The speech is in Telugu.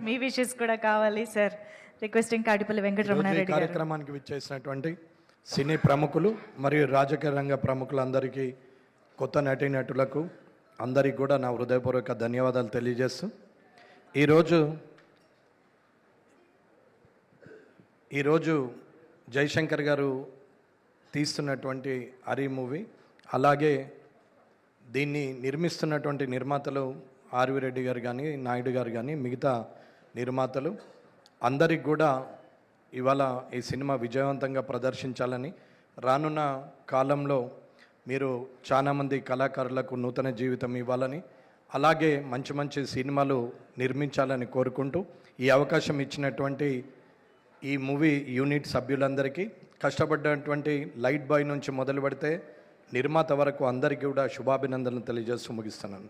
మీ విషెస్ కూడా కావాలి సార్. రిక్వెస్టింగ్ తాడిపల్లి వెంకటరమణారెడ్డి గారు. కార్యక్రమానికి విచ్చేసినటువంటి సినీ ప్రముఖులు మరియు రాజకీయ రంగ ప్రముఖులందరికీ, కొత్త నటీనటులకు అందరికీ కూడా నా హృదయపూర్వక ధన్యవాదాలు తెలియజేస్తూ, ఈరోజు జయశంకర్ గారు తీస్తున్నటువంటి హరి మూవీ, అలాగే దీన్ని నిర్మిస్తున్నటువంటి నిర్మాతలు ఆర్వి రెడ్డి గారు కానీ, నాయుడు గారు కానీ, మిగతా నిర్మాతలు అందరికి కూడా ఇవాళ ఈ సినిమా విజయవంతంగా ప్రదర్శించాలని, రానున్న కాలంలో మీరు చాలామంది కళాకారులకు నూతన జీవితం ఇవ్వాలని, అలాగే మంచి మంచి సినిమాలు నిర్మించాలని కోరుకుంటూ, ఈ అవకాశం ఇచ్చినటువంటి ఈ మూవీ యూనిట్ సభ్యులందరికీ, కష్టపడ్డటువంటి లైట్ బాయ్ నుంచి మొదలు పెడితే నిర్మాత వరకు అందరికీ కూడా శుభాభినందనలు తెలియజేస్తూ ముగిస్తున్నాను.